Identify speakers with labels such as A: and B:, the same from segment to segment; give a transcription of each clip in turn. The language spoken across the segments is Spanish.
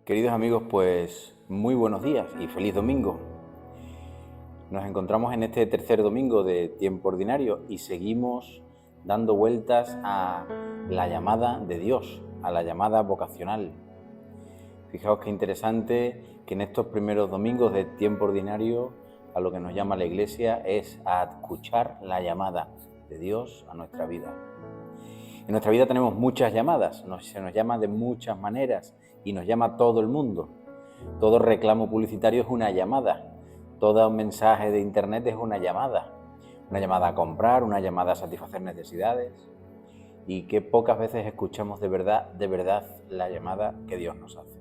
A: Queridos amigos, pues muy buenos días y feliz domingo. Nos encontramos en este tercer domingo de tiempo ordinario y seguimos dando vueltas a la llamada de Dios, a la llamada vocacional. Fijaos qué interesante que en estos primeros domingos de tiempo ordinario a lo que nos llama la Iglesia es a escuchar la llamada de Dios a nuestra vida. En nuestra vida tenemos muchas llamadas, se nos llama de muchas maneras y nos llama todo el mundo. Todo reclamo publicitario es una llamada, todo mensaje de internet es una llamada a comprar, una llamada a satisfacer necesidades. Y qué pocas veces escuchamos de verdad la llamada que Dios nos hace.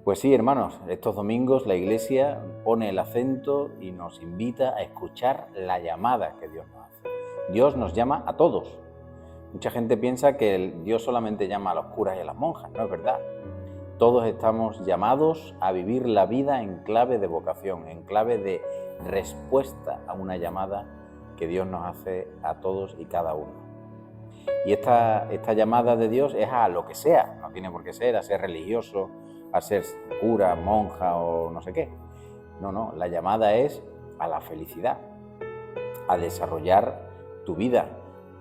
A: Pues sí, hermanos, estos domingos la Iglesia pone el acento y nos invita a escuchar la llamada que Dios nos hace. Dios nos llama a todos. Mucha gente piensa que Dios solamente llama a los curas y a las monjas, no es verdad. Todos estamos llamados a vivir la vida en clave de vocación, en clave de respuesta a una llamada que Dios nos hace a todos y cada uno. Y esta llamada de Dios es a lo que sea, no tiene por qué ser a ser religioso, a ser cura, monja o no sé qué. No, la llamada es a la felicidad, a desarrollar tu vida,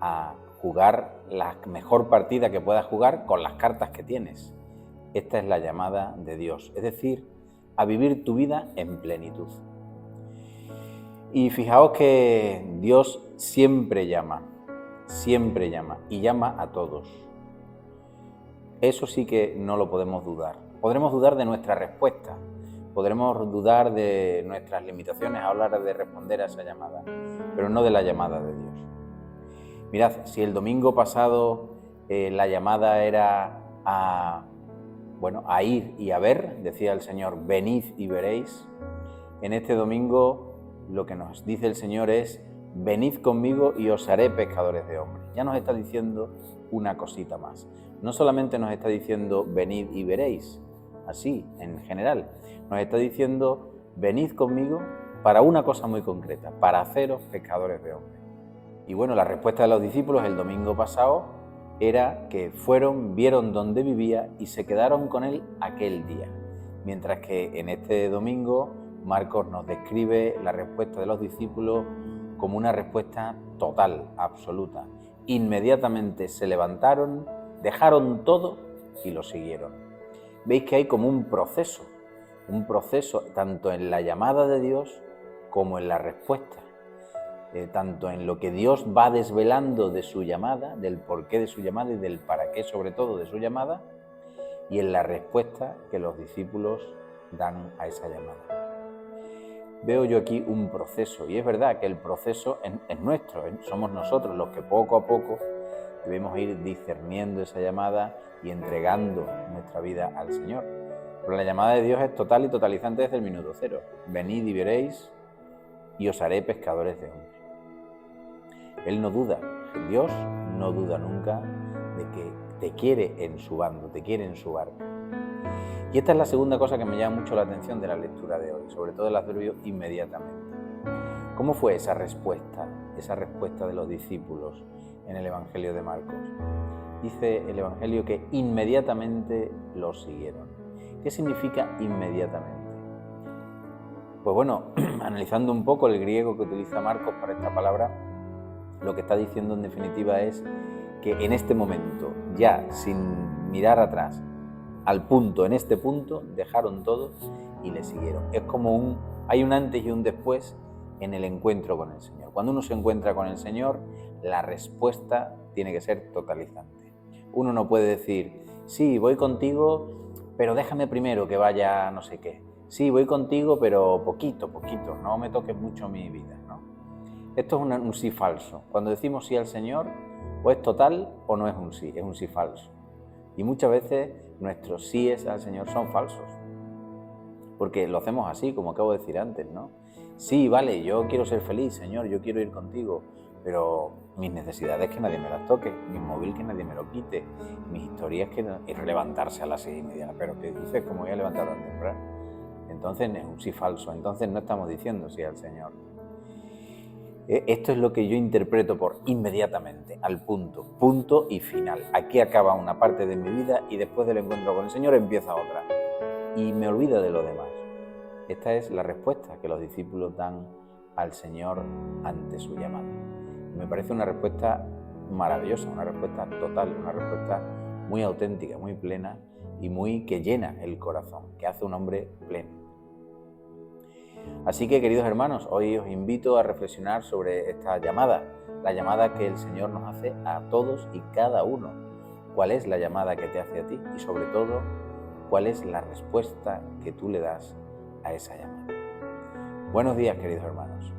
A: a jugar la mejor partida que puedas jugar con las cartas que tienes. Esta es la llamada de Dios, es decir, a vivir tu vida en plenitud. Y fijaos que Dios siempre llama y llama a todos. Eso sí que no lo podemos dudar. Podremos dudar de nuestra respuesta, podremos dudar de nuestras limitaciones a la hora de responder a esa llamada, pero no de la llamada de Dios. Mirad, si el domingo pasado la llamada era a ir y a ver, decía el Señor, venid y veréis. En este domingo lo que nos dice el Señor es, venid conmigo y os haré pescadores de hombres. Ya nos está diciendo una cosita más. No solamente nos está diciendo, venid y veréis, así, en general. Nos está diciendo, venid conmigo para una cosa muy concreta, para haceros pescadores de hombres. Y bueno, la respuesta de los discípulos el domingo pasado era que fueron, vieron dónde vivía y se quedaron con él aquel día. Mientras que en este domingo Marcos nos describe la respuesta de los discípulos como una respuesta total, absoluta. Inmediatamente se levantaron, dejaron todo y lo siguieron. Veis que hay como un proceso tanto en la llamada de Dios como en la respuesta. Tanto en lo que Dios va desvelando de su llamada, del porqué de su llamada y del para qué sobre todo de su llamada, y en la respuesta que los discípulos dan a esa llamada. Veo yo aquí un proceso, y es verdad que el proceso es nuestro, somos nosotros los que poco a poco debemos ir discerniendo esa llamada y entregando nuestra vida al Señor. Pero la llamada de Dios es total y totalizante desde el minuto cero. Venid y veréis y os haré pescadores de hombres. Él no duda, Dios no duda nunca de que te quiere en su bando, te quiere en su barca. Y esta es la segunda cosa que me llama mucho la atención de la lectura de hoy, sobre todo el adverbio inmediatamente. ¿Cómo fue esa respuesta de los discípulos en el Evangelio de Marcos? Dice el Evangelio que inmediatamente los siguieron. ¿Qué significa inmediatamente? Pues bueno, analizando un poco el griego que utiliza Marcos para esta palabra, lo que está diciendo en definitiva es que en este momento, ya sin mirar atrás, en este punto, dejaron todo y le siguieron. Es como hay un antes y un después en el encuentro con el Señor. Cuando uno se encuentra con el Señor, la respuesta tiene que ser totalizante. Uno no puede decir, sí, voy contigo, pero déjame primero que vaya no sé qué. Sí, voy contigo, pero poquito, no me toques mucho mi vida, ¿no? Esto es un sí falso. Cuando decimos sí al Señor, o es total o no es un sí falso. Y muchas veces nuestros síes al Señor son falsos. Porque lo hacemos así, como acabo de decir antes, ¿no? Sí, vale, yo quiero ser feliz, Señor, yo quiero ir contigo, pero mis necesidades que nadie me las toque, mi móvil que nadie me lo quite, mis historias es levantarse a las 6:30. Pero ¿qué dices? ¿Cómo voy a levantar tan temprano? Entonces es un sí falso, entonces no estamos diciendo sí al Señor. Esto es lo que yo interpreto por inmediatamente, al punto y final. Aquí acaba una parte de mi vida y después del encuentro con el Señor empieza otra. Y me olvido de lo demás. Esta es la respuesta que los discípulos dan al Señor ante su llamada. Me parece una respuesta maravillosa, una respuesta total, una respuesta muy auténtica, muy plena y muy que llena el corazón, que hace un hombre pleno. Así que, queridos hermanos, hoy os invito a reflexionar sobre esta llamada, la llamada que el Señor nos hace a todos y cada uno. ¿Cuál es la llamada que te hace a ti? Y sobre todo, ¿cuál es la respuesta que tú le das a esa llamada? Buenos días, queridos hermanos.